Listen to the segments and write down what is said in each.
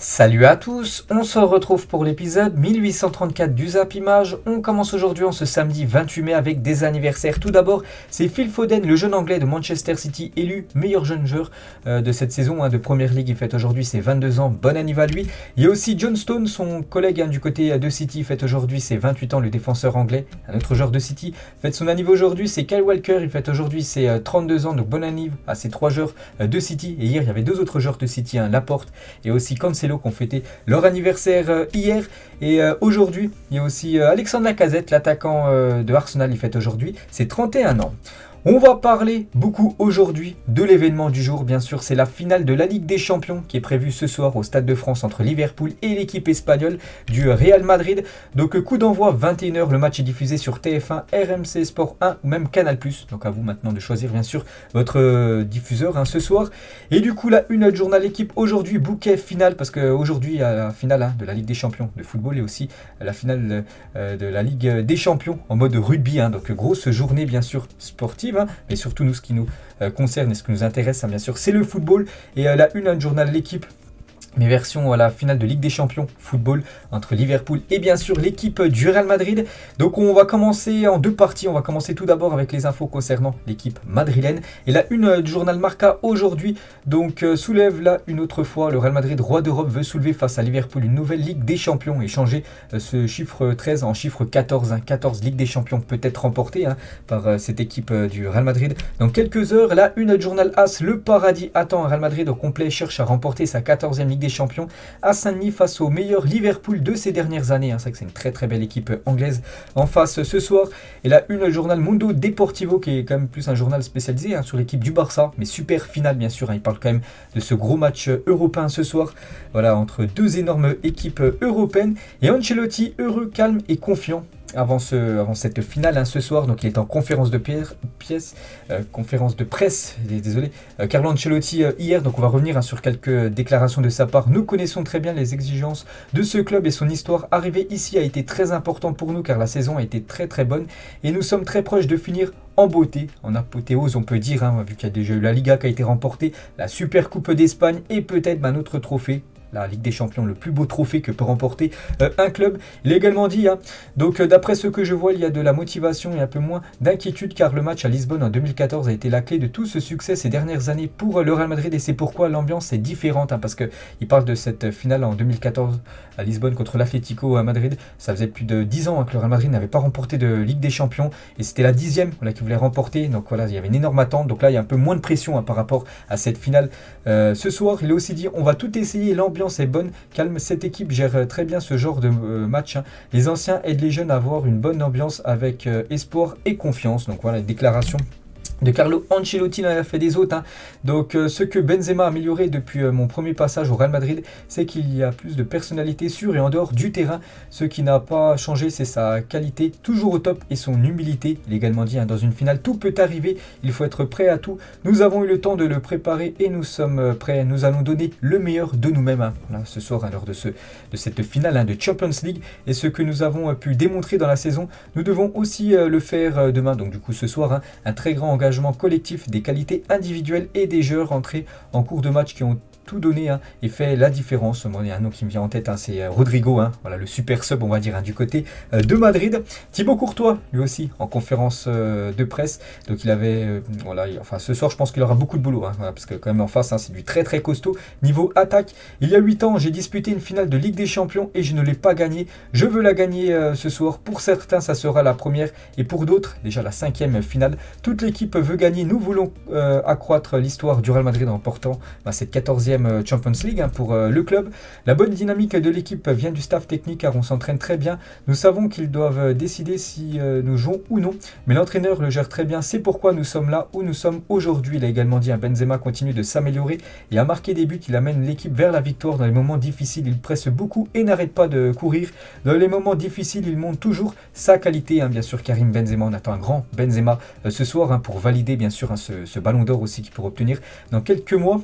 Salut à tous, on se retrouve pour l'épisode 1834 du Zap Image. On commence aujourd'hui en ce samedi 28 mai avec des anniversaires. Tout d'abord, c'est Phil Foden, le jeune anglais de Manchester City, élu meilleur jeune joueur de cette saison de Première League. Il fête aujourd'hui ses 22 ans, bon anniversaire à lui. Il y a aussi John Stones, son collègue du côté de City, fête aujourd'hui ses 28 ans, le défenseur anglais. Un autre joueur de City fête son anniversaire aujourd'hui, c'est Kyle Walker, il fête aujourd'hui ses 32 ans, donc bon anniversaire à ces trois joueurs de City. Et hier, il y avait deux autres joueurs de City, Laporte et aussi Cancelo, qui ont fêté leur anniversaire hier. Et aujourd'hui, il y a aussi Alexandre Lacazette, l'attaquant de Arsenal, il fête aujourd'hui ses 31 ans. On va parler beaucoup aujourd'hui de l'événement du jour, bien sûr, c'est la finale de la Ligue des Champions qui est prévue ce soir au Stade de France entre Liverpool et l'équipe espagnole du Real Madrid. Donc coup d'envoi 21h, le match est diffusé sur TF1, RMC Sport 1 ou même Canal+. Donc à vous maintenant de choisir bien sûr votre diffuseur ce soir. Et du coup la une du journal L'équipe aujourd'hui, bouquet final, parce qu'aujourd'hui il y a la finale de la Ligue des Champions de football et aussi la finale de la Ligue des Champions en mode rugby. Donc grosse journée bien sûr sportive. Mais surtout nous, ce qui nous concerne et ce qui nous intéresse, bien sûr, c'est le football. Et la une du journal L'équipe, mes versions à la finale de Ligue des Champions football entre Liverpool et bien sûr l'équipe du Real Madrid. Donc on va commencer en deux parties. On va commencer tout d'abord avec les infos concernant l'équipe madrilène. Et la une du journal Marca aujourd'hui donc soulève là une autre fois le Real Madrid, roi d'Europe, veut soulever face à Liverpool une nouvelle Ligue des Champions et changer ce chiffre 13 en chiffre 14. 14 Ligue des Champions peut être remportée par cette équipe du Real Madrid. Dans quelques heures, la une du journal AS, le paradis attend un Real Madrid au complet, cherche à remporter sa 14e Ligue des Champions à Saint-Denis face au meilleur Liverpool de ces dernières années. C'est vrai que c'est une très très belle équipe anglaise en face ce soir. Et là, une journal Mundo Deportivo qui est quand même plus un journal spécialisé sur l'équipe du Barça, mais super finale bien sûr. Il parle quand même de ce gros match européen ce soir. Voilà, entre deux énormes équipes européennes. Et Ancelotti heureux, calme et confiant avant cette finale ce soir. Donc il est en conférence de presse, désolé, Carlo Ancelotti hier. Donc on va revenir sur quelques déclarations de sa part. Nous connaissons très bien les exigences de ce club et son histoire. Arriver ici a été très important pour nous car la saison a été très très bonne et nous sommes très proches de finir en beauté, en apothéose on peut dire, vu qu'il y a déjà eu la Liga qui a été remportée, la Super Coupe d'Espagne et peut-être notre trophée, la Ligue des Champions, le plus beau trophée que peut remporter un club. Il a également dit, donc d'après ce que je vois, il y a de la motivation et un peu moins d'inquiétude car le match à Lisbonne en 2014 a été la clé de tout ce succès ces dernières années pour le Real Madrid et c'est pourquoi l'ambiance est différente parce qu'il parle de cette finale en 2014 à Lisbonne contre l'Atlético Madrid. Ça faisait plus de 10 ans que le Real Madrid n'avait pas remporté de Ligue des Champions et c'était la 10e qu'il voulait remporter. Donc voilà, il y avait une énorme attente. Donc là, il y a un peu moins de pression par rapport à cette finale ce soir. Il a aussi dit, on va tout essayer, l'ambiance est bonne, calme, cette équipe gère très bien ce genre de match. Les anciens aident les jeunes à avoir une bonne ambiance avec espoir et confiance. Donc voilà, les déclarations de Carlo Ancelotti. Il en a fait des autres. Donc ce que Benzema a amélioré depuis mon premier passage au Real Madrid, c'est qu'il y a plus de personnalité sur et en dehors du terrain. Ce qui n'a pas changé, c'est sa qualité toujours au top et son humilité. Il a également dit, dans une finale, tout peut arriver, il faut être prêt à tout. Nous avons eu le temps de le préparer et nous sommes prêts. Nous allons donner le meilleur de nous-mêmes ce soir lors de cette finale de Champions League. Et ce que nous avons pu démontrer dans la saison, nous devons aussi le faire demain. Donc du coup ce soir, un très grand engagement collectif, des qualités individuelles et des joueurs entrés en cours de match qui ont tout donné et fait la différence. Il y a un nom qui me vient en tête, c'est Rodrigo, voilà, le super sub on va dire du côté de Madrid. Thibaut Courtois lui aussi en conférence de presse, donc il avait ce soir je pense qu'il aura beaucoup de boulot parce que quand même en face c'est du très très costaud. Niveau attaque, il y a 8 ans j'ai disputé une finale de Ligue des Champions et je ne l'ai pas gagnée, je veux la gagner ce soir. Pour certains ça sera la première et pour d'autres déjà la 5e finale. Toute l'équipe veut gagner, nous voulons accroître l'histoire du Real Madrid en portant cette 14e Champions League pour le club. La bonne dynamique de l'équipe vient du staff technique car on s'entraîne très bien. Nous savons qu'ils doivent décider si nous jouons ou non, mais l'entraîneur le gère très bien. C'est pourquoi nous sommes là où nous sommes aujourd'hui. Il a également dit, Benzema continue de s'améliorer et a marqué des buts. Il amène l'équipe vers la victoire dans les moments difficiles. Il presse beaucoup et n'arrête pas de courir. Dans les moments difficiles, il montre toujours sa qualité. Bien sûr, Karim Benzema, on attend un grand Benzema ce soir pour valider bien sûr ce ballon d'or aussi qu'il pourra obtenir dans quelques mois.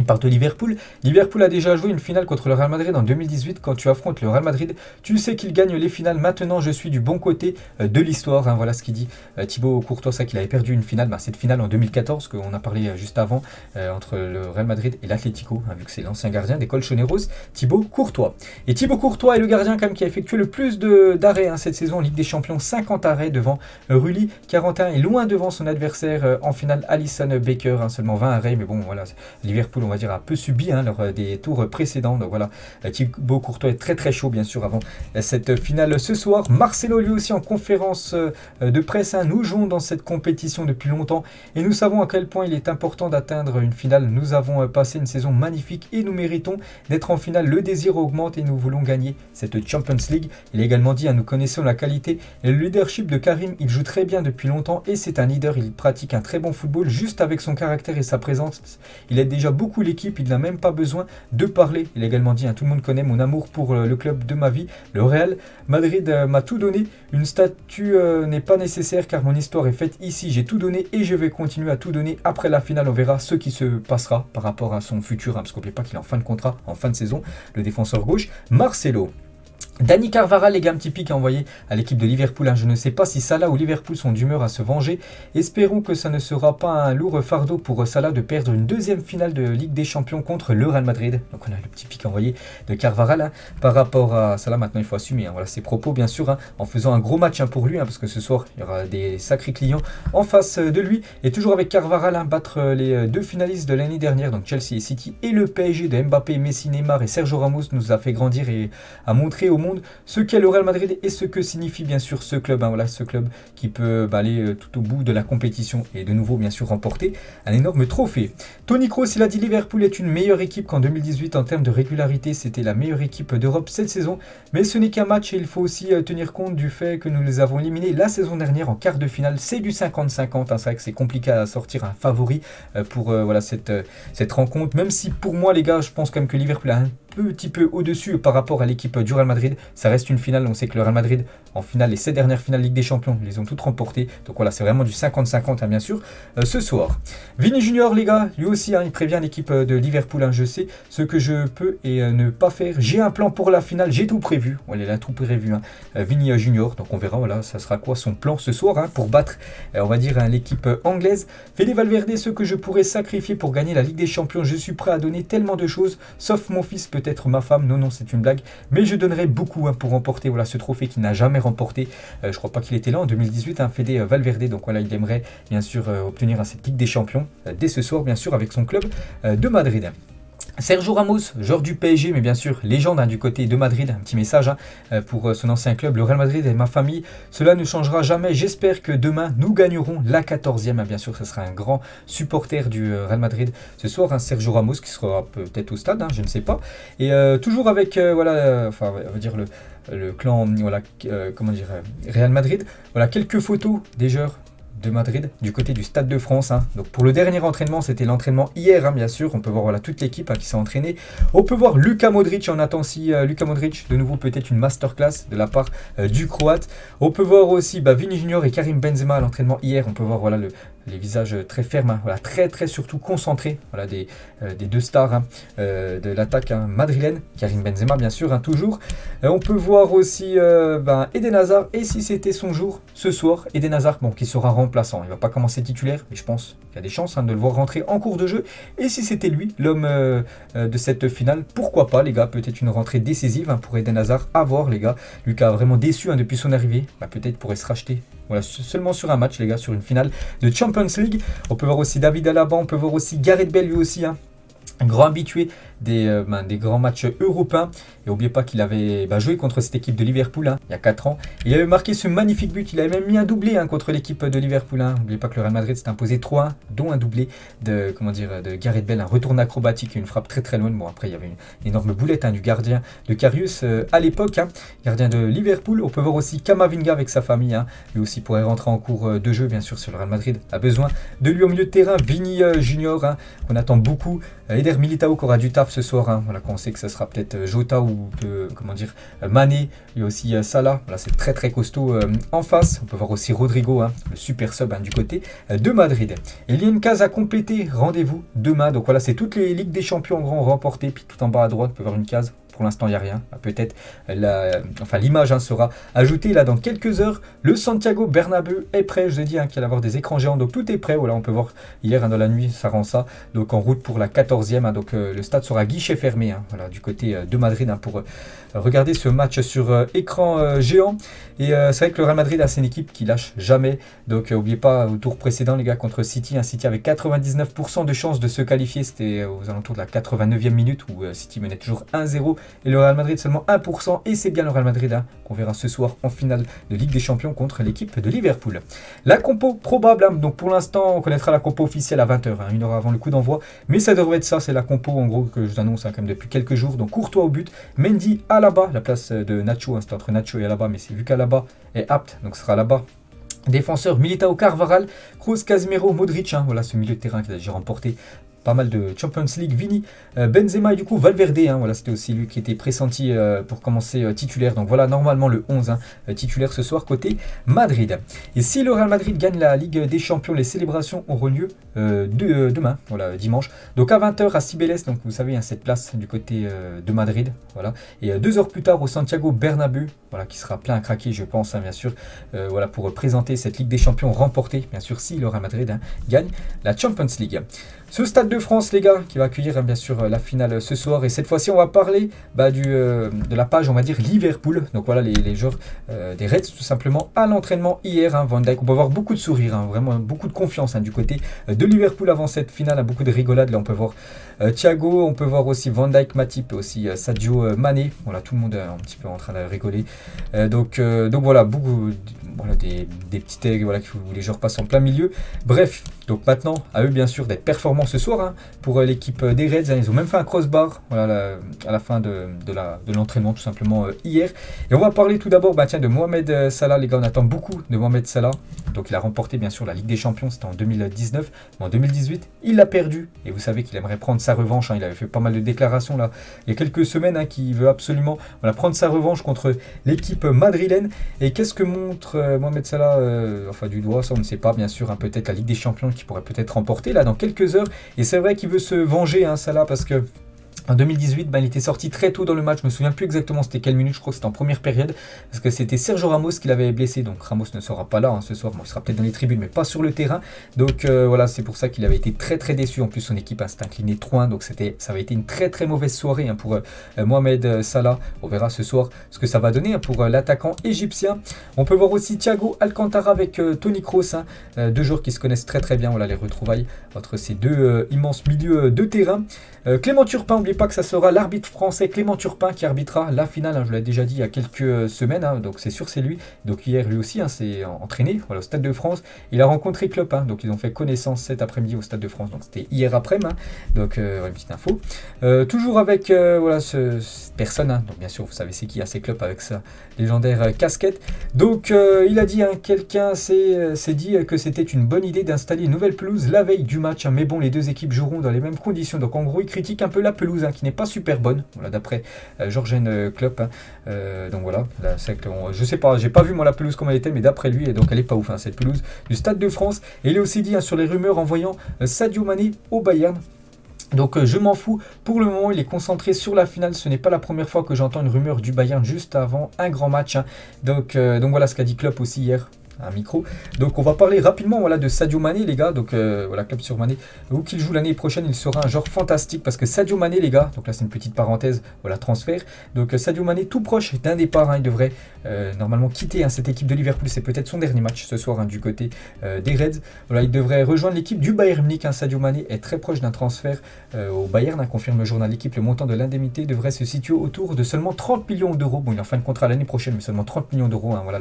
Il part de Liverpool. Liverpool a déjà joué une finale contre le Real Madrid en 2018. Quand tu affrontes le Real Madrid, tu sais qu'il gagne les finales. Maintenant, je suis du bon côté de l'histoire. Hein, voilà ce qu'il dit Thibaut Courtois, ça qu'il avait perdu une finale. Cette finale en 2014, qu'on a parlé juste avant, entre le Real Madrid et l'Atlético, hein, vu que c'est l'ancien gardien des Colchoneros, Thibaut Courtois. Et Thibaut Courtois est le gardien quand même qui a effectué le plus d'arrêts hein, cette saison en Ligue des Champions. 50 arrêts devant Rulli, 41 et loin devant son adversaire en finale, Alisson Becker. Hein, seulement 20 arrêts, mais bon, voilà, Liverpool, on va dire, a peu subi hein, lors des tours précédents. Donc voilà, Thibaut Courtois est très très chaud bien sûr avant cette finale ce soir. Marcelo lui aussi en conférence de presse. Hein, nous jouons dans cette compétition depuis longtemps et nous savons à quel point il est important d'atteindre une finale. Nous avons passé une saison magnifique et nous méritons d'être en finale. Le désir augmente et nous voulons gagner cette Champions League. Il a également dit, hein, nous connaissons la qualité et le leadership de Karim. Il joue très bien depuis longtemps et c'est un leader. Il pratique un très bon football juste avec son caractère et sa présence. Il aide déjà beaucoup l'équipe, il n'a même pas besoin de parler. Il a également dit, hein, tout le monde connaît mon amour pour le club de ma vie, le Real Madrid m'a tout donné. Une statue n'est pas nécessaire car mon histoire est faite ici. J'ai tout donné et je vais continuer à tout donner. Après la finale, on verra ce qui se passera par rapport à son futur, hein, parce qu'oubliez pas qu'il est en fin de contrat, en fin de saison, le défenseur gauche, Marcelo. Dani Carvajal, les gars, un petit pic à envoyer à l'équipe de Liverpool. Hein. Je ne sais pas si Salah ou Liverpool sont d'humeur à se venger. Espérons que ça ne sera pas un lourd fardeau pour Salah de perdre une deuxième finale de Ligue des Champions contre le Real Madrid. Donc on a le petit pic envoyé de Carvajal hein. Par rapport à Salah. Maintenant il faut assumer hein. Voilà ses propos bien sûr hein, en faisant un gros match hein, pour lui hein, parce que ce soir il y aura des sacrés clients en face de lui. Et toujours avec Carvajal hein, battre les deux finalistes de l'année dernière, donc Chelsea et City, et le PSG de Mbappé, Messi, Neymar et Sergio Ramos nous a fait grandir et a montré au monde ce qu'est le Real Madrid et ce que signifie bien sûr ce club. Hein, voilà, ce club qui peut aller tout au bout de la compétition et de nouveau bien sûr remporter un énorme trophée. Toni Kroos, il a dit Liverpool est une meilleure équipe qu'en 2018 en termes de régularité. C'était la meilleure équipe d'Europe cette saison. Mais ce n'est qu'un match et il faut aussi tenir compte du fait que nous les avons éliminés la saison dernière en quart de finale. C'est du 50-50. Hein, c'est vrai que c'est compliqué à sortir un favori pour voilà, cette rencontre. Même si pour moi les gars, je pense quand même que Liverpool a un petit peu au-dessus par rapport à l'équipe du Real Madrid. Ça reste une finale, on sait que le Real Madrid en finale, les 7 dernières finales Ligue des Champions, ils les ont toutes remportées. Donc voilà, c'est vraiment du 50-50 hein, bien sûr ce soir. Vini Junior les gars, lui aussi hein, il prévient l'équipe de Liverpool. Hein, je sais ce que je peux et ne pas faire. J'ai un plan pour la finale, j'ai tout prévu. Voilà, il a tout prévu hein. Vini Junior, donc on verra voilà, ça sera quoi son plan ce soir hein, pour battre on va dire hein, l'équipe anglaise. Fede Valverde, ce que je pourrais sacrifier pour gagner la Ligue des Champions, je suis prêt à donner tellement de choses, sauf mon fils, peut-être ma femme. Non, c'est une blague, mais je donnerai beaucoup hein, pour remporter voilà, ce trophée qu'il n'a jamais remporté. Je crois pas qu'il était là en 2018, hein, Fede Valverde. Donc voilà, il aimerait bien sûr obtenir cette Ligue des Champions dès ce soir, bien sûr, avec son club de Madrid. Sergio Ramos, joueur du PSG, mais bien sûr légende hein, du côté de Madrid. Un petit message hein, pour son ancien club, le Real Madrid et ma famille. Cela ne changera jamais. J'espère que demain nous gagnerons la 14e. Hein, bien sûr, ce sera un grand supporter du Real Madrid ce soir. Hein, Sergio Ramos qui sera peut-être au stade, hein, je ne sais pas. Et toujours avec voilà, enfin on va dire le clan voilà, comment dire Real Madrid. Voilà quelques photos des joueurs de Madrid, du côté du Stade de France. Hein. Donc pour le dernier entraînement, c'était l'entraînement hier, hein, bien sûr. On peut voir voilà, toute l'équipe hein, qui s'est entraînée. On peut voir Luka Modric, on attend aussi Luka Modric, de nouveau peut-être une masterclass de la part du Croate. On peut voir aussi Vini Junior et Karim Benzema à l'entraînement hier. On peut voir voilà, les visages très fermes, hein, voilà, très surtout concentrés, voilà, des deux stars hein, de l'attaque hein, madrilène, Karim Benzema bien sûr, hein, toujours. On peut voir aussi Eden Hazard, et si c'était son jour ce soir, Eden Hazard, bon, qui sera remplaçant, il ne va pas commencer titulaire, mais je pense qu'il y a des chances hein, de le voir rentrer en cours de jeu, et si c'était lui, l'homme de cette finale, pourquoi pas les gars, peut-être une rentrée décisive hein, pour Eden Hazard, à voir les gars. Lucas a vraiment déçu hein, depuis son arrivée, peut-être pourrait se racheter. Voilà, seulement sur un match les gars, sur une finale de Champions League. On peut voir aussi David Alaba, on peut voir aussi Gareth Bale lui aussi, hein, un grand habitué des grands matchs européens. Et n'oubliez pas qu'il avait joué contre cette équipe de Liverpool hein, il y a 4 ans. Il avait marqué ce magnifique but, il avait même mis un doublé hein, contre l'équipe de Liverpool. Hein. N'oubliez pas que le Real Madrid s'est imposé 3-1, dont un doublé de Gareth Bale, un retour acrobatique, une frappe très loin. Bon après il y avait une énorme boulette hein, du gardien de Karius à l'époque, hein, gardien de Liverpool. On peut voir aussi Camavinga avec sa famille, hein. Lui aussi pourrait rentrer en cours de jeu bien sûr sur le Real Madrid. A besoin de lui au milieu de terrain. Vini Junior hein, qu'on attend beaucoup. Eder Militao qui aura du taf gaffe ce soir, hein, voilà, quand on sait que ça sera peut-être Jota ou comment dire, Mané, et aussi Salah, voilà, c'est très très costaud en face. On peut voir aussi Rodrigo, hein, le super sub du côté de Madrid. Et il y a une case à compléter, rendez-vous demain. Donc voilà, c'est toutes les Ligues des Champions en grand remportées, puis tout en bas à droite, on peut voir une case. Pour l'instant, il n'y a rien. Peut-être l'image sera ajoutée là dans quelques heures. Le Santiago Bernabéu est prêt. Je vous ai dit qu'il allait avoir des écrans géants. Donc tout est prêt. Voilà, on peut voir hier dans la nuit, ça rend ça. Donc en route pour la 14e. Donc le stade sera guichet fermé. Voilà, du côté de Madrid pour regarder ce match sur écran géant. Et c'est vrai que le Real Madrid, c'est une équipe qui lâche jamais. Donc n'oubliez pas au tour précédent, les gars, contre City. City avait 99% de chances de se qualifier. C'était aux alentours de la 89e minute où City menait toujours 1-0. Et le Real Madrid seulement 1%. Et c'est bien le Real Madrid qu'on verra ce soir en finale de Ligue des Champions contre l'équipe de Liverpool. La compo probable. Donc pour l'instant, on connaîtra la compo officielle à 20h. Une heure avant le coup d'envoi. Mais ça devrait être ça. C'est la compo en gros que je vous annonce quand même depuis quelques jours. Donc Courtois au but. Mendy, Alaba. La place de Nacho. C'était entre Nacho et Alaba. Mais c'est vu qu'Alaba est apte. Donc ce sera Alaba. Défenseur Militao, Carvajal, Kroos, Casemiro, Modric. Voilà ce milieu de terrain qui a déjà remporté pas mal de Champions League. Vini, Benzema et du coup Valverde, voilà, c'était aussi lui qui était pressenti pour commencer titulaire. Donc voilà, normalement le 11 titulaire ce soir côté Madrid. Et si le Real Madrid gagne la Ligue des Champions, les célébrations auront lieu demain, voilà, dimanche. Donc à 20h à Cibeles, donc vous savez, cette place du côté de Madrid, voilà. Et 2 heures plus tard au Santiago Bernabéu, voilà, qui sera plein à craquer, je pense, bien sûr, voilà, pour présenter cette Ligue des Champions remportée, bien sûr, si le Real Madrid gagne la Champions League. Ce Stade de France, les gars, qui va accueillir bien sûr la finale ce soir. Et cette fois-ci, on va parler de la page, on va dire, Liverpool. Donc voilà, les joueurs des Reds, tout simplement, à l'entraînement hier. Van Dijk, on peut voir beaucoup de sourires, vraiment beaucoup de confiance du côté de Liverpool avant cette finale. Beaucoup de rigolade. Là, on peut voir Thiago, on peut voir aussi Van Dijk, Matip, aussi Sadio Mané. Voilà, tout le monde est un petit peu en train de rigoler. Donc voilà, beaucoup... Voilà, des petites ailes, voilà, où les joueurs passent en plein milieu. Bref, donc maintenant, à eux bien sûr d'être performants ce soir pour l'équipe des Reds. Ils ont même fait un crossbar voilà, à la fin de l'entraînement tout simplement hier. Et on va parler tout d'abord de Mohamed Salah. Les gars, on attend beaucoup de Mohamed Salah. Donc il a remporté bien sûr la Ligue des Champions, c'était en 2019. Mais en 2018, il l'a perdu. Et vous savez qu'il aimerait prendre sa revanche. Il avait fait pas mal de déclarations là il y a quelques semaines qu'il veut absolument prendre sa revanche contre l'équipe madrilène. Et qu'est-ce que montre Mohamed Salah, du doigt, ça on ne sait pas bien sûr, peut-être la Ligue des Champions qui pourrait peut-être remporter là dans quelques heures. Et c'est vrai qu'il veut se venger Salah parce que en 2018, il était sorti très tôt dans le match. Je me souviens plus exactement c'était quelle minute. Je crois que c'était en première période. Parce que c'était Sergio Ramos qui l'avait blessé. Donc Ramos ne sera pas là ce soir. Bon, il sera peut-être dans les tribunes, mais pas sur le terrain. Donc voilà, c'est pour ça qu'il avait été très très déçu. En plus, son équipe s'est inclinée 3-1. Donc ça avait été une très très mauvaise soirée pour Mohamed Salah. On verra ce soir ce que ça va donner pour l'attaquant égyptien. On peut voir aussi Thiago Alcantara avec Toni Kroos. Deux joueurs qui se connaissent très très bien. Voilà les retrouvailles entre ces deux immenses milieux de terrain. Clément Turpin, n'oubliez pas que ça sera l'arbitre français Clément Turpin qui arbitrera la finale, je l'ai déjà dit il y a quelques semaines, donc c'est sûr c'est lui. Donc hier lui aussi s'est entraîné au Stade de France, il a rencontré Klopp, donc ils ont fait connaissance cet après-midi au Stade de France, donc c'était hier après-midi, donc une petite info. Toujours avec cette personne, donc bien sûr vous savez c'est qui, c'est Klopp avec sa légendaire casquette. Donc il a dit, quelqu'un s'est dit que c'était une bonne idée d'installer une nouvelle pelouse la veille du match, mais bon les deux équipes joueront dans les mêmes conditions, donc en gros il critique un peu la pelouse qui n'est pas super bonne, voilà, d'après Jürgen Klopp. Donc voilà, là, je sais pas, j'ai pas vu moi la pelouse comment elle était, mais d'après lui, et donc elle est pas ouf cette pelouse du Stade de France. Et il est aussi dit sur les rumeurs en voyant Sadio Mané au Bayern. Donc je m'en fous, pour le moment il est concentré sur la finale, ce n'est pas la première fois que j'entends une rumeur du Bayern juste avant un grand match. Donc voilà ce qu'a dit Klopp aussi hier. Un micro. Donc on va parler rapidement de Sadio Mané les gars. Donc voilà, Klopp sur Mané, où qu'il joue l'année prochaine, il sera un joueur fantastique parce que Sadio Mané les gars, donc là c'est une petite parenthèse, voilà, transfert. Donc Sadio Mané tout proche d'un départ, il devrait normalement quitter cette équipe de Liverpool, c'est peut-être son dernier match ce soir du côté des Reds. Voilà, il devrait rejoindre l'équipe du Bayern Munich. Sadio Mané est très proche d'un transfert au Bayern, confirme le journal L'équipe. Le montant de l'indemnité devrait se situer autour de seulement 30 millions d'euros. Bon, il est en fin de contrat l'année prochaine, mais seulement 30 millions d'euros, voilà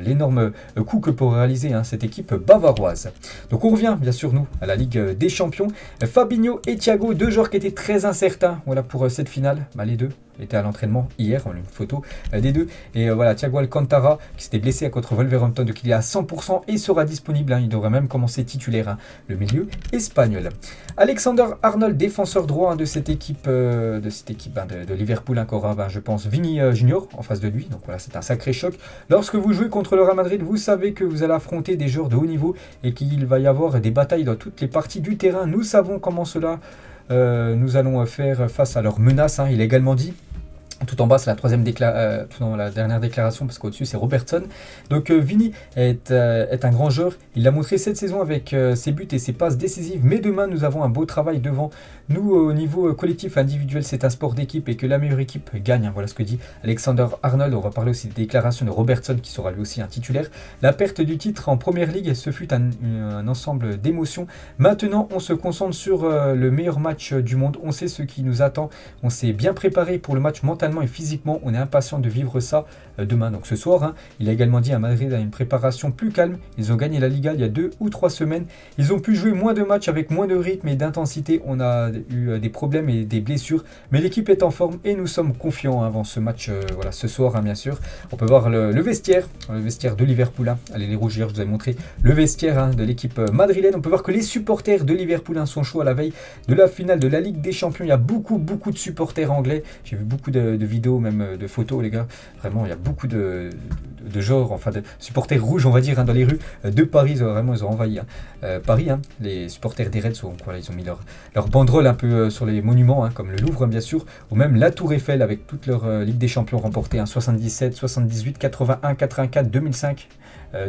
l'énorme coup que pour réaliser cette équipe bavaroise. Donc on revient bien sûr nous à la Ligue des Champions. Fabinho et Thiago, deux joueurs qui étaient très incertains pour cette finale. Les deux était à l'entraînement hier, on a une photo des deux. Et voilà, Thiago Alcantara qui s'était blessé contre Wolverhampton, donc il est à 100% et sera disponible, hein, il devrait même commencer titulaire, hein, le milieu espagnol. Alexander Arnold, défenseur droit, hein, de cette équipe, de Liverpool, hein, qu'aura, je pense, Vini Junior en face de lui. Donc voilà, c'est un sacré choc. Lorsque vous jouez contre le Real Madrid, vous savez que vous allez affronter des joueurs de haut niveau et qu'il va y avoir des batailles dans toutes les parties du terrain. Nous savons comment cela nous allons faire face à leurs menaces, hein. Il a également dit, tout en bas, c'est la tout dans la dernière déclaration, parce qu'au-dessus, c'est Robertson. Donc, Vini est un grand joueur. Il l'a montré cette saison avec ses buts et ses passes décisives. Mais demain, nous avons un beau travail devant nous au niveau collectif, individuel. C'est un sport d'équipe et que la meilleure équipe gagne, hein. Voilà ce que dit Alexander Arnold. On va parler aussi des déclarations de Robertson, qui sera lui aussi un titulaire. La perte du titre en Première Ligue, ce fut un ensemble d'émotions. Maintenant, on se concentre sur le meilleur match du monde. On sait ce qui nous attend. On s'est bien préparé pour le match mental et physiquement, on est impatient de vivre ça demain. Donc ce soir, hein, il a également dit à Madrid a une préparation plus calme. Ils ont gagné la Liga il y a 2 ou 3 semaines. Ils ont pu jouer moins de matchs avec moins de rythme et d'intensité. On a eu des problèmes et des blessures, mais l'équipe est en forme et nous sommes confiants, hein, avant ce match. Voilà, ce soir, hein, bien sûr. On peut voir le vestiaire de Liverpool, hein. Allez, les Rouges, je vous avais montré le vestiaire, hein, de l'équipe madrilène. On peut voir que les supporters de Liverpool, hein, sont chauds à la veille de la finale de la Ligue des Champions. Il y a beaucoup de supporters anglais. J'ai vu beaucoup de vidéos, même de photos, les gars. Vraiment, il y a beaucoup de genres, enfin de supporters rouges, on va dire, hein, dans les rues de Paris. Vraiment, ils ont envahi, hein, Paris, hein. Les supporters des Reds, voilà, ils ont mis leur banderole un peu sur les monuments, hein, comme le Louvre, hein, bien sûr, ou même la Tour Eiffel avec toute leur Ligue des Champions remportée, hein, 77, 78, 81, 84, 2005.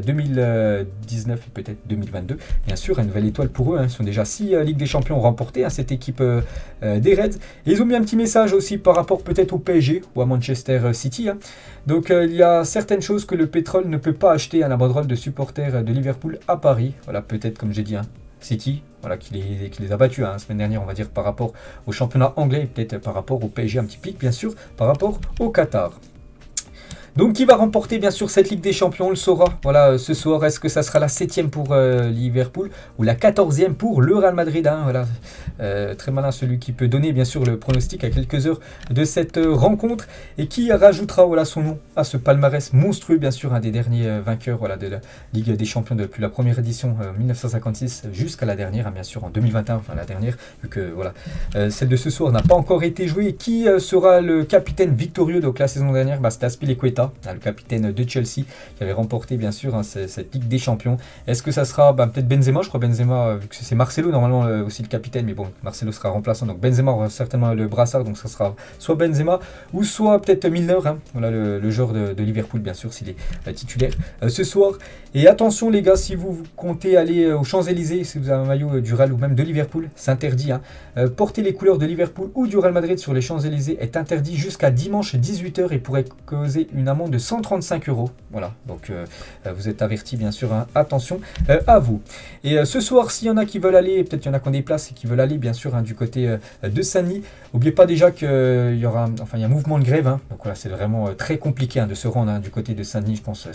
2019 et peut-être 2022. Bien sûr, une nouvelle étoile pour eux, hein. Ils sont déjà 6 Ligues des Champions remportées, hein, cette équipe des Reds. Et ils ont mis un petit message aussi par rapport peut-être au PSG ou à Manchester City, hein. Donc il y a certaines choses que le pétrole ne peut pas acheter, à la banderole de supporters de Liverpool à Paris. Voilà, peut-être comme j'ai dit, hein, City, voilà, qui les a battus, hein, la semaine dernière, on va dire, par rapport au championnat anglais, et peut-être par rapport au PSG, un petit pic, bien sûr, par rapport au Qatar. Donc qui va remporter bien sûr cette Ligue des Champions, on le saura, voilà, ce soir. Est-ce que ça sera la 7e pour Liverpool ou la 14e pour le Real Madrid, hein, voilà. Très malin celui qui peut donner bien sûr le pronostic à quelques heures de cette rencontre et qui rajoutera, voilà, son nom à ce palmarès monstrueux, bien sûr, un des derniers vainqueurs, voilà, de la Ligue des Champions depuis la première édition 1956 jusqu'à la dernière, hein, bien sûr en 2021, enfin la dernière, vu que voilà, celle de ce soir n'a pas encore été jouée. Qui sera le capitaine victorieux? Donc la saison dernière, c'était Azpilicueta, le capitaine de Chelsea, qui avait remporté bien sûr, hein, cette Ligue des Champions. Est-ce que ça sera peut-être Benzema? Je crois Benzema, vu que c'est Marcelo normalement aussi le capitaine, mais bon, Marcelo sera remplaçant, donc Benzema aura certainement le brassard, donc ça sera soit Benzema ou soit peut-être Milner, hein, voilà, le joueur de Liverpool, bien sûr, s'il est titulaire ce soir. Et attention les gars, si vous comptez aller aux Champs-Élysées, si vous avez un maillot du Real ou même de Liverpool, c'est interdit, hein. Porter les couleurs de Liverpool ou du Real Madrid sur les Champs-Élysées est interdit jusqu'à dimanche 18h et pourrait causer une amende de 135 €. Voilà, donc vous êtes avertis, bien sûr, hein. Attention à vous. Et ce soir, s'il y en a qui veulent aller, peut-être il y en a qui ont des places et qui veulent aller, bien sûr, hein, du côté de Saint-Denis, n'oubliez pas déjà qu'il y aura il y a un mouvement de grève, hein. Donc voilà, c'est vraiment très compliqué, hein, de se rendre, hein, du côté de Saint-Denis. Je pense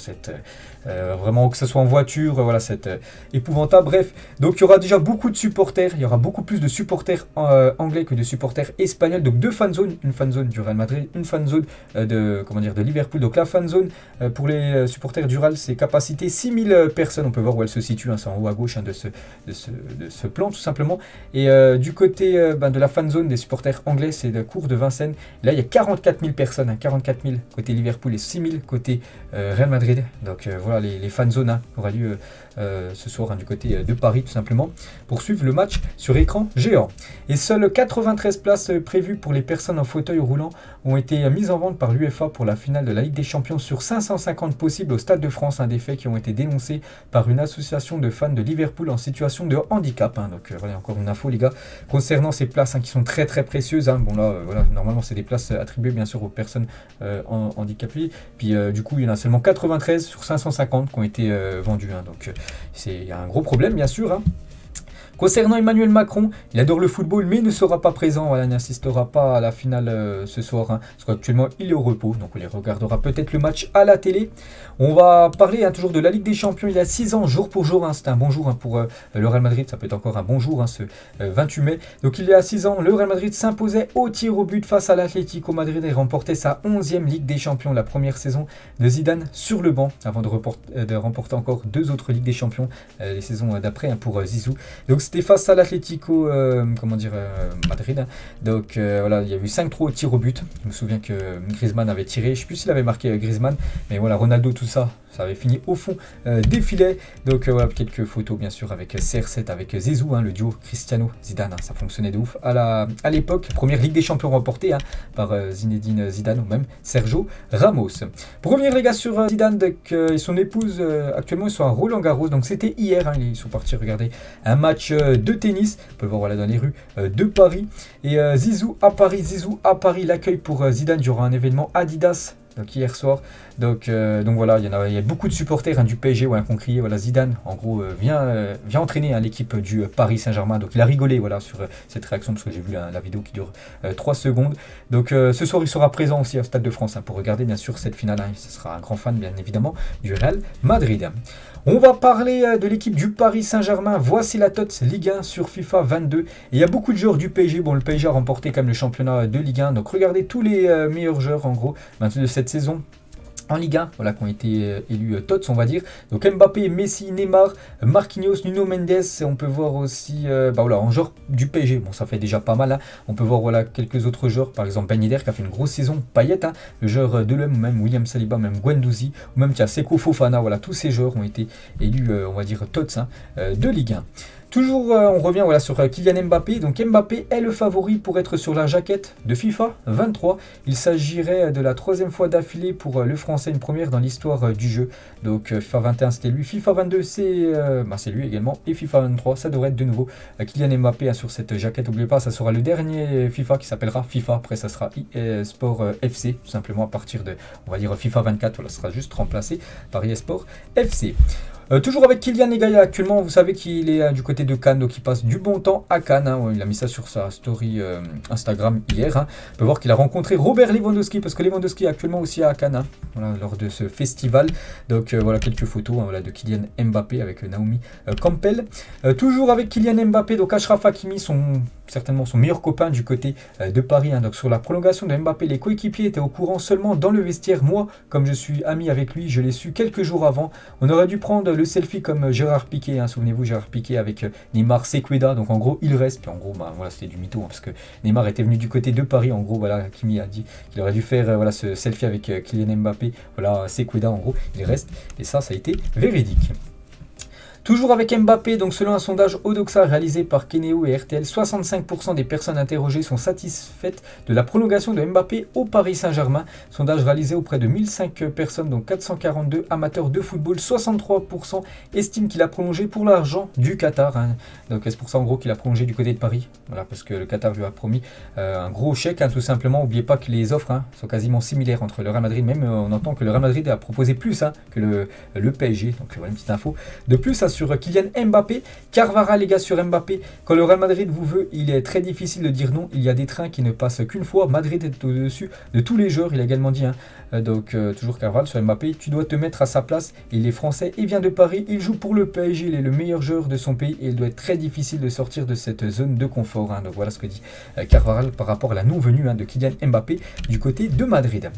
vraiment que ce soit en voiture, voilà, c'est épouvantable. Bref, donc il y aura déjà beaucoup de supporters, il y aura beaucoup plus de supporters anglais que de supporters espagnols. Donc 2 fan zones, une fan zone du Real Madrid, une fan zone de Liverpool. Donc la fan zone pour les supporters du Real, c'est capacité 6000 personnes. On peut voir où elle se situe, hein, c'est en haut à gauche, hein, de ce plan tout simplement. Et du côté de la fan zone des supporters anglais, c'est la cour de Vincennes. Là il y a 44 000 personnes, hein, 44 000 côté Liverpool et 6 000 côté Real Madrid. Donc voilà, les fan zones, hein, aura lieu ce soir, hein, du côté de Paris tout simplement, pour suivre le match sur écran géant. Et seules 93 places prévues pour les personnes en fauteuil roulant ont été mises en vente par l'UEFA pour la finale de la Ligue des Champions sur 550 possibles au Stade de France, un des faits qui ont été dénoncés par une association de fans de Liverpool en situation de handicap, hein. Donc voilà, encore une info les gars concernant ces places, hein, qui sont très très précieuses, hein. Bon là voilà, normalement c'est des places attribuées bien sûr aux personnes handicapées, puis du coup il y en a seulement 93 sur 550 qui ont été vendues, hein. Donc il y a un gros problème bien sûr, hein. Concernant Emmanuel Macron, il adore le football mais ne sera pas présent, voilà, n'assistera pas à la finale ce soir, hein, parce qu'actuellement il est au repos, donc on les regardera peut-être le match à la télé. On va parler toujours de la Ligue des Champions, il y a 6 ans, jour pour jour, hein, c'était un bon jour pour le Real Madrid, ça peut être encore un bon jour ce 28 mai. Donc il y a 6 ans, le Real Madrid s'imposait au tir au but face à l'Atlético Madrid et remportait sa 11e Ligue des Champions, la première saison de Zidane sur le banc, avant de remporter encore 2 autres Ligues des Champions les saisons d'après pour Zizou. Donc c'était face à l'Atlético Madrid. Hein. Donc voilà, il y a eu 5-3 au tir au but. Je me souviens que Griezmann avait tiré, je ne sais plus s'il avait marqué Griezmann, mais voilà, Ronaldo, tout ça. Ça avait fini au fond des filets. Donc voilà, quelques photos bien sûr avec CR7, avec Zizou, hein, le duo Cristiano-Zidane. Hein, ça fonctionnait de ouf à l'époque. Première Ligue des Champions remportée par Zinedine Zidane ou même Sergio Ramos. Pour revenir les gars sur Zidane et son épouse, actuellement ils sont à Roland-Garros. Donc c'était hier, hein, ils sont partis regarder un match de tennis. On peut le voir voilà, dans les rues de Paris. Et Zizou à Paris, l'accueil pour Zidane. Il y aura un événement Adidas. Donc hier soir, donc voilà, il y a beaucoup de supporters du PSG qui ont crié, voilà, Zidane, en gros, vient entraîner l'équipe du Paris Saint-Germain. Donc il a rigolé voilà, sur cette réaction, parce que j'ai vu la vidéo qui dure 3 secondes. Donc ce soir, il sera présent aussi au Stade de France pour regarder bien sûr cette finale. Ce sera un grand fan, bien évidemment, du Real Madrid. On va parler de l'équipe du Paris Saint-Germain. Voici la TOTS Ligue 1 sur FIFA 22. Et il y a beaucoup de joueurs du PSG. Bon, le PSG a remporté quand même le championnat de Ligue 1. Donc regardez tous les meilleurs joueurs en gros de cette saison en Ligue 1, voilà, qui ont été élus TOTS, on va dire. Donc Mbappé, Messi, Neymar, Marquinhos, Nuno Mendes. On peut voir aussi, voilà, en joueur du PSG. Bon, ça fait déjà pas mal. Hein. On peut voir voilà quelques autres joueurs, par exemple Ben Yedder qui a fait une grosse saison, Payet, hein, le joueur de l'OM, même William Saliba, même Guendouzi, ou même Seko Fofana. Voilà, tous ces joueurs ont été élus, on va dire TOTS de Ligue 1. Toujours, on revient voilà, sur Kylian Mbappé. Donc Mbappé est le favori pour être sur la jaquette de FIFA 23. Il s'agirait de la 3e fois d'affilée pour le Français, une première dans l'histoire du jeu. Donc FIFA 21 c'était lui, FIFA 22 c'est lui également, et FIFA 23 ça devrait être de nouveau Kylian Mbappé sur cette jaquette. N'oubliez pas, ça sera le dernier FIFA qui s'appellera FIFA. Après ça sera eSport FC, tout simplement à partir de, on va dire FIFA 24, voilà, ça sera juste remplacé par eSport FC. Toujours avec Kylian les gars, actuellement vous savez qu'il est du côté de Cannes, donc il passe du bon temps à Cannes, hein. Il a mis ça sur sa story Instagram hier, hein. On peut voir qu'il a rencontré Robert Lewandowski, parce que Lewandowski est actuellement aussi à Cannes, hein, voilà, lors de ce festival. Donc voilà quelques photos voilà, de Kylian Mbappé avec Naomi Campbell. Toujours avec Kylian Mbappé, donc Achraf Hakimi, certainement son meilleur copain du côté de Paris, hein. Donc sur la prolongation de Mbappé, les coéquipiers étaient au courant seulement dans le vestiaire. Moi, comme je suis ami avec lui, je l'ai su quelques jours avant. On aurait dû prendre le selfie comme Gérard Piqué, hein. Souvenez-vous, Gérard Piqué avec Neymar, Sequeda. Donc en gros, il reste. Puis en gros, voilà, c'était du mytho, hein, parce que Neymar était venu du côté de Paris. En gros, voilà, Kimi a dit qu'il aurait dû faire voilà, ce selfie avec Kylian Mbappé. Voilà, Sequeda, en gros, il reste. Et ça a été véridique. Toujours avec Mbappé, donc selon un sondage Odoxa réalisé par Keneo et RTL, 65% des personnes interrogées sont satisfaites de la prolongation de Mbappé au Paris Saint-Germain. Sondage réalisé auprès de 1005 personnes, donc 442 amateurs de football. 63% estiment qu'il a prolongé pour l'argent du Qatar. Hein. Donc c'est pour ça en gros qu'il a prolongé du côté de Paris. Voilà, parce que le Qatar lui a promis un gros chèque, hein, tout simplement. N'oubliez pas que les offres sont quasiment similaires entre le Real Madrid. Même on entend que le Real Madrid a proposé plus que le PSG. Donc voilà une petite info. De plus, sur Kylian Mbappé, Carvara les gars sur Mbappé, quand le Real Madrid vous veut, il est très difficile de dire non, il y a des trains qui ne passent qu'une fois, Madrid est au-dessus de tous les joueurs, il a également dit, toujours Carvara sur Mbappé, tu dois te mettre à sa place, il est français, il vient de Paris, il joue pour le PSG, il est le meilleur joueur de son pays et il doit être très difficile de sortir de cette zone de confort, hein. Donc voilà ce que dit Carvara par rapport à la non-venue de Kylian Mbappé du côté de Madrid.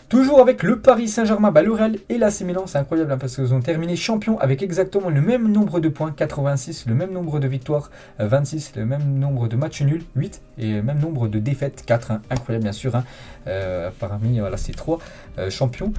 Toujours avec le Paris Saint-Germain, le Real et l'AC Milan, c'est incroyable parce qu'ils ont terminé champions avec exactement le même nombre de points, 86, le même nombre de victoires, 26, le même nombre de matchs nuls, 8, et le même nombre de défaites, 4, hein. Incroyable bien sûr, hein. Parmi voilà, ces 3 champions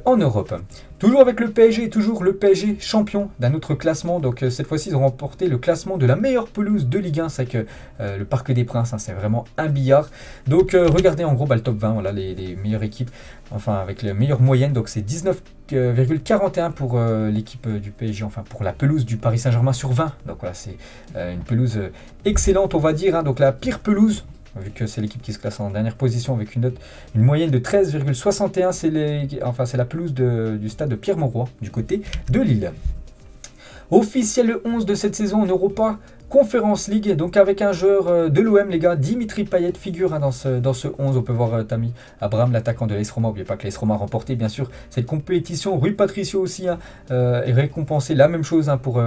en Europe. Toujours avec le PSG, toujours le PSG champion d'un autre classement. Donc cette fois-ci, ils ont remporté le classement de la meilleure pelouse de Ligue 1. C'est que le Parc des Princes, hein, c'est vraiment un billard. Donc regardez en gros le top 20, voilà, les meilleures équipes, enfin avec les meilleures moyennes. Donc c'est 19,41 pour l'équipe du PSG, enfin pour la pelouse du Paris Saint-Germain sur 20. Donc voilà, c'est une pelouse excellente, on va dire, hein. Donc la pire pelouse, vu que c'est l'équipe qui se classe en dernière position avec une moyenne de 13,61, c'est la pelouse du stade de Pierre-Mauroy du côté de Lille. Officiel le 11 de cette saison en Europa Conference League, donc avec un joueur de l'OM, les gars, Dimitri Payet figure dans ce 11. On peut voir Tammy Abraham, l'attaquant de l'AS Roma. N'oubliez pas que l'AS Roma a remporté, bien sûr, cette compétition. Rui Patricio aussi est récompensé. La même chose pour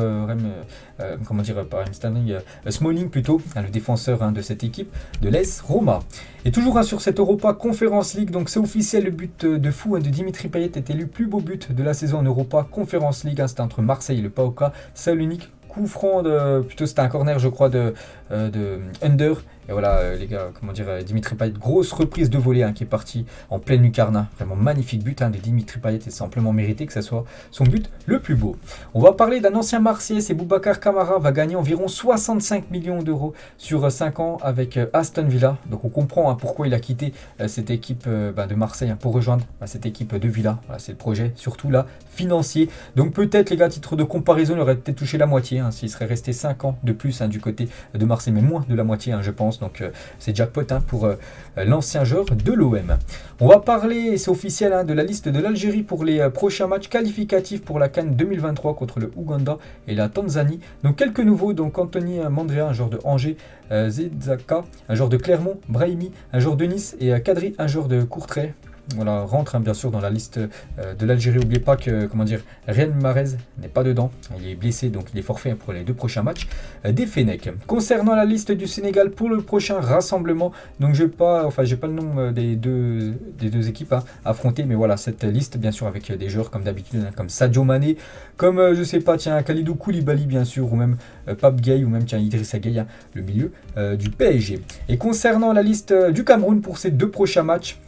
Smalling plutôt, le défenseur de cette équipe de l'AS Roma. Et toujours sur cette Europa Conference League, donc c'est officiel, le but de fou de Dimitri Payet est élu plus beau but de la saison en Europa Conference League. C'était entre Marseille et le PAOK Salonique. Coup franc plutôt c'était un corner je crois de Under. Et voilà les gars, Dimitri Payet, grosse reprise de volée qui est partie en pleine lucarne. Vraiment magnifique but de Dimitri Payet et c'est amplement mérité que ce soit son but le plus beau. On va parler d'un ancien Marseillais, c'est Boubacar Kamara, va gagner environ 65 millions d'euros sur 5 ans avec Aston Villa. Donc on comprend pourquoi il a quitté cette équipe de Marseille pour rejoindre cette équipe de Villa. Voilà, c'est le projet surtout là financier. Donc peut-être les gars, à titre de comparaison, il aurait peut-être touché la moitié s'il serait resté 5 ans de plus du côté de Marseille, mais moins de la moitié je pense. Donc c'est jackpot pour l'ancien joueur de l'OM. On va parler, c'est officiel, de la liste de l'Algérie pour les prochains matchs qualificatifs pour la CAN 2023 contre le Ouganda et la Tanzanie. Donc quelques nouveaux, donc Anthony Mandrea, un joueur de Angers, Zedzaka, un joueur de Clermont, Brahimi, un joueur de Nice et Kadri, un joueur de Courtrai. Voilà, rentre bien sûr dans la liste de l'Algérie. N'oubliez pas que Riyad Mahrez n'est pas dedans. Il est blessé, donc il est forfait pour les 2 prochains matchs des Fennecs. Concernant la liste du Sénégal pour le prochain rassemblement, donc j'ai pas le nom des deux équipes affrontées, mais voilà cette liste bien sûr avec des joueurs comme d'habitude, comme Sadio Mané, comme Kalidou Koulibaly bien sûr, ou même Pape Gueye, ou même Idrissa Gueye, le milieu du PSG. Et concernant la liste du Cameroun pour ces 2 prochains matchs,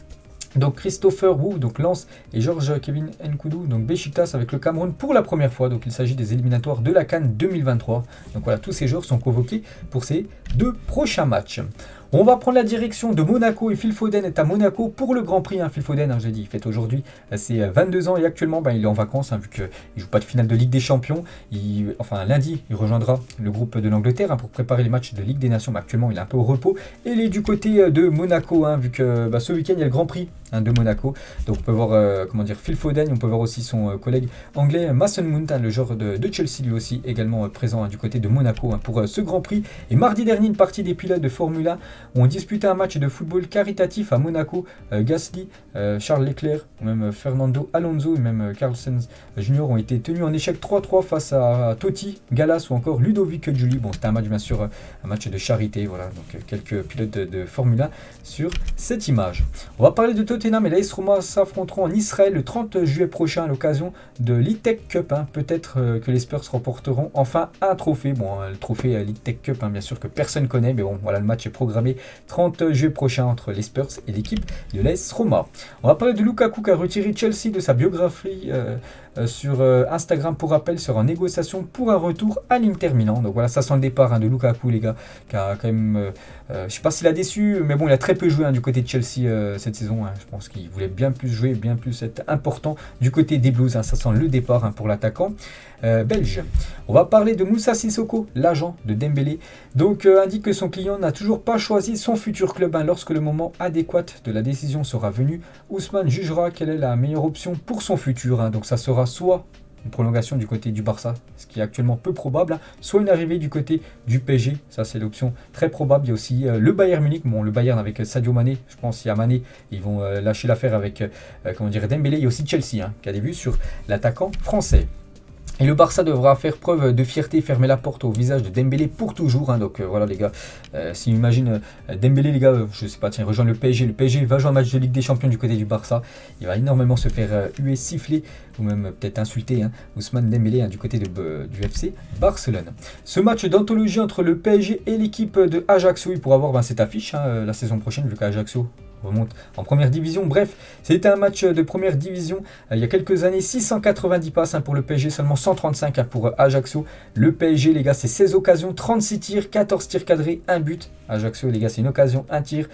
donc Christopher Wu, donc Lens, et Georges Kevin Nkoudou, donc Besiktas avec le Cameroun pour la première fois. Donc il s'agit des éliminatoires de la CAN 2023. Donc voilà, tous ces joueurs sont convoqués pour ces 2 prochains matchs. On va prendre la direction de Monaco et Phil Foden est à Monaco pour le Grand Prix. Phil Foden, j'ai dit, il fête aujourd'hui ses 22 ans et actuellement il est en vacances vu qu'il ne joue pas de finale de Ligue des Champions. Lundi, il rejoindra le groupe de l'Angleterre pour préparer les matchs de Ligue des Nations. Mais actuellement, il est un peu au repos et il est du côté de Monaco vu que ce week-end, il y a le Grand Prix de Monaco. Donc on peut voir Phil Foden, on peut voir aussi son collègue anglais Mason Mount, le joueur de Chelsea lui aussi également présent du côté de Monaco pour ce Grand Prix. Et mardi dernier, une partie des pilotes de Formule 1 ont disputé un match de football caritatif à Monaco. Gasly, Charles Leclerc, ou même Fernando Alonso et même Carl Sainz Jr. ont été tenus en échec 3-3 face à Totti, Gallas ou encore Ludovic Giuly. Bon, c'était un match bien sûr, un match de charité. Voilà, donc quelques pilotes de Formule 1 sur cette image. On va parler de Tottenham et l'AS Roma s'affronteront en Israël le 30 juillet prochain à l'occasion de l'E-Tech Cup. Peut-être que les Spurs remporteront enfin un trophée. Bon, le trophée l'E-Tech Cup, bien sûr que personne connaît, mais bon, voilà, le match est programmé 30 juillet prochain entre les Spurs et l'équipe de l'AS Roma. On va parler de Lukaku qui a retiré Chelsea de sa biographie sur Instagram. Pour rappel, sera en négociation pour un retour à l'Inter Milan. Donc voilà, ça sent le départ de Lukaku, les gars, qui a quand même, je sais pas s'il a déçu, mais bon, il a très peu joué du côté de Chelsea cette saison. Je pense qu'il voulait bien plus jouer, bien plus être important du côté des Blues. Ça sent le départ pour l'attaquant belge. On va parler de Moussa Sissoko, l'agent de Dembélé. Donc indique que son client n'a toujours pas choisi son futur club. Lorsque le moment adéquat de la décision sera venu, Ousmane jugera quelle est la meilleure option pour son futur. Donc ça sera soit une prolongation du côté du Barça, ce qui est actuellement peu probable, soit une arrivée du côté du PSG, ça c'est l'option très probable. Il y a aussi le Bayern Munich, le Bayern avec Sadio Mané, je pense qu'il y a Mané, ils vont lâcher l'affaire avec Dembélé. Il y a aussi Chelsea qui a des vues sur l'attaquant français. Et le Barça devra faire preuve de fierté, fermer la porte au visage de Dembélé pour toujours. Donc voilà les gars, si on imagine Dembélé, les gars, je sais pas, rejoint le PSG va jouer un match de Ligue des Champions du côté du Barça, il va énormément se faire huer, siffler ou même peut-être insulter Ousmane Dembélé du côté du FC Barcelone. Ce match d'anthologie entre le PSG et l'équipe de Ajaccio, il pourra avoir cette affiche la saison prochaine vu qu'Ajaccio remonte en première division. Bref, c'était un match de première division il y a quelques années. 690 passes pour le PSG, seulement 135 pour Ajaccio. Le PSG, les gars, c'est 16 occasions, 36 tirs, 14 tirs cadrés, un but. Ajaccio, les gars, c'est une occasion, un tir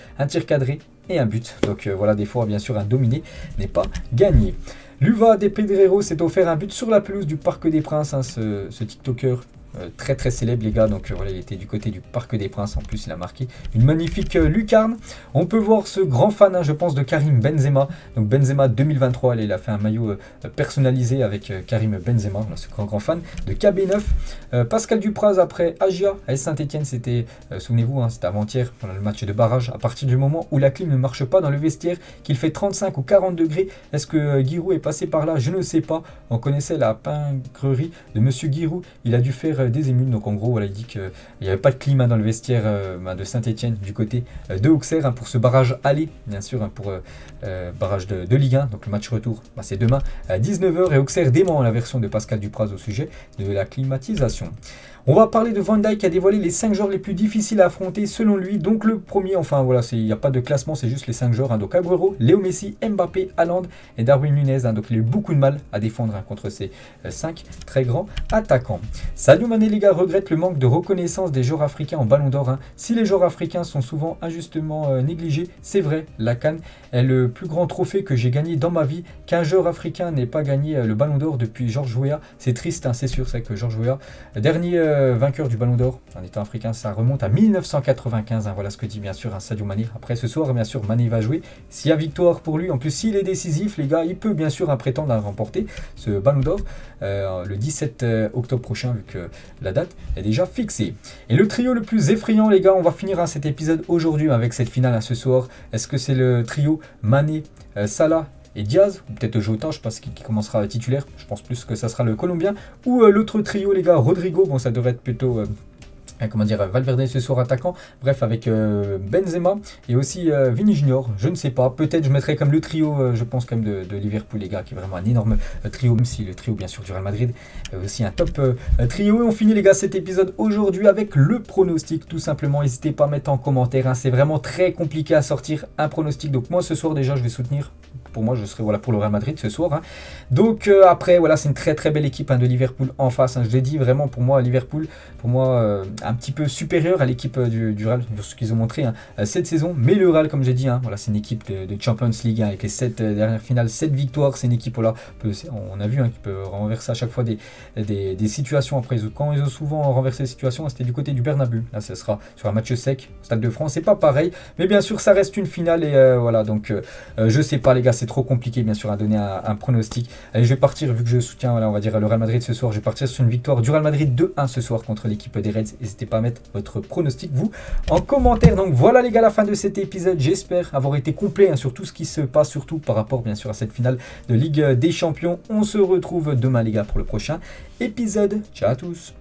cadré et un but. Donc voilà, des fois, bien sûr, un dominé n'est pas gagné. L'UVA des Pedreros s'est offert un but sur la pelouse du Parc des Princes, ce TikToker très très célèbre les gars, donc voilà, il était du côté du Parc des Princes, en plus il a marqué une magnifique lucarne. On peut voir ce grand fan, je pense, de Karim Benzema, donc Benzema 2023, il a fait un maillot personnalisé avec Karim Benzema, voilà, ce grand fan de KB9. Pascal Dupraz après Agia, AS Saint-Etienne, c'était, souvenez-vous, c'était avant-hier, pendant le match de barrage, à partir du moment où la clim ne marche pas dans le vestiaire, qu'il fait 35 ou 40 degrés, est-ce que Giroud est passé par là? Je ne sais pas, on connaissait la pingrerie de Monsieur Giroud, il a dû faire des émules, donc en gros, voilà, il dit qu'il n'y avait pas de climat dans le vestiaire de Saint-Etienne, du côté de Auxerre, pour ce barrage aller, bien sûr, pour barrage de Ligue 1, donc le match retour, c'est demain à 19h, et Auxerre dément la version de Pascal Dupraz au sujet de la climatisation. On va parler de Van Dijk qui a dévoilé les 5 joueurs les plus difficiles à affronter selon lui. Donc le premier, enfin voilà, il n'y a pas de classement, c'est juste les 5 joueurs. Donc Agüero, Léo Messi, Mbappé, Haaland et Darwin Nunez. Donc il a eu beaucoup de mal à défendre contre ces 5 très grands attaquants. Sadio Mané, les gars, regrette le manque de reconnaissance des joueurs africains en Ballon d'Or. Si les joueurs africains sont souvent injustement négligés, c'est vrai, la CAN est le plus grand trophée que j'ai gagné dans ma vie. Qu'un joueur africain n'ait pas gagné le Ballon d'Or depuis Georges Weah, c'est triste, c'est sûr, c'est que Georges Weah, dernier vainqueur du Ballon d'Or en étant africain, ça remonte à 1995, voilà ce que dit bien sûr Sadio Mané. Après ce soir, bien sûr, Mané va jouer, s'il y a victoire pour lui, en plus s'il est décisif, les gars, il peut bien sûr prétendre à remporter ce Ballon d'Or le 17 octobre prochain, vu que la date est déjà fixée. Et le trio le plus effrayant, les gars, on va finir cet épisode aujourd'hui avec cette finale ce soir. Est-ce que c'est le trio Mané, Salah et Diaz, ou peut-être Jota, je ne sais pas qui commencera titulaire, je pense plus que ça sera le Colombien, ou l'autre trio, les gars, Rodrigo, bon ça devrait être plutôt Valverde ce soir attaquant, bref avec Benzema et aussi Vini Junior, je ne sais pas, peut-être je mettrai comme le trio, je pense quand même de Liverpool, les gars, qui est vraiment un énorme trio, même si le trio bien sûr du Real Madrid aussi un top trio. Et on finit, les gars, cet épisode aujourd'hui avec le pronostic, tout simplement. N'hésitez pas à mettre en commentaire, c'est vraiment très compliqué à sortir un pronostic, donc moi ce soir déjà je vais soutenir, pour moi je serai pour le Real Madrid ce soir, donc après voilà, c'est une très très belle équipe de Liverpool en face, je l'ai dit, vraiment pour moi Liverpool, pour moi un petit peu supérieur à l'équipe du Real, ce qu'ils ont montré cette saison, mais le Real, comme j'ai dit, voilà, c'est une équipe de Champions League avec les 7 dernières finales, 7 victoires, c'est une équipe, voilà, on a vu qui peut renverser à chaque fois des situations. Après, quand ils ont souvent renversé les situations, c'était du côté du Bernabeu, là ce sera sur un match sec au Stade de France, c'est pas pareil, mais bien sûr ça reste une finale, et voilà, donc je sais pas, les gars, c'est trop compliqué bien sûr à donner un pronostic. Allez, je vais partir, vu que je soutiens, voilà, on va dire le Real Madrid ce soir, je vais partir sur une victoire du Real Madrid 2-1 ce soir contre l'équipe des Reds. N'hésitez pas à mettre votre pronostic, vous, en commentaire. Donc voilà, les gars, la fin de cet épisode, j'espère avoir été complet sur tout ce qui se passe, surtout par rapport bien sûr à cette finale de Ligue des Champions. On se retrouve demain, les gars, pour le prochain épisode. Ciao à tous.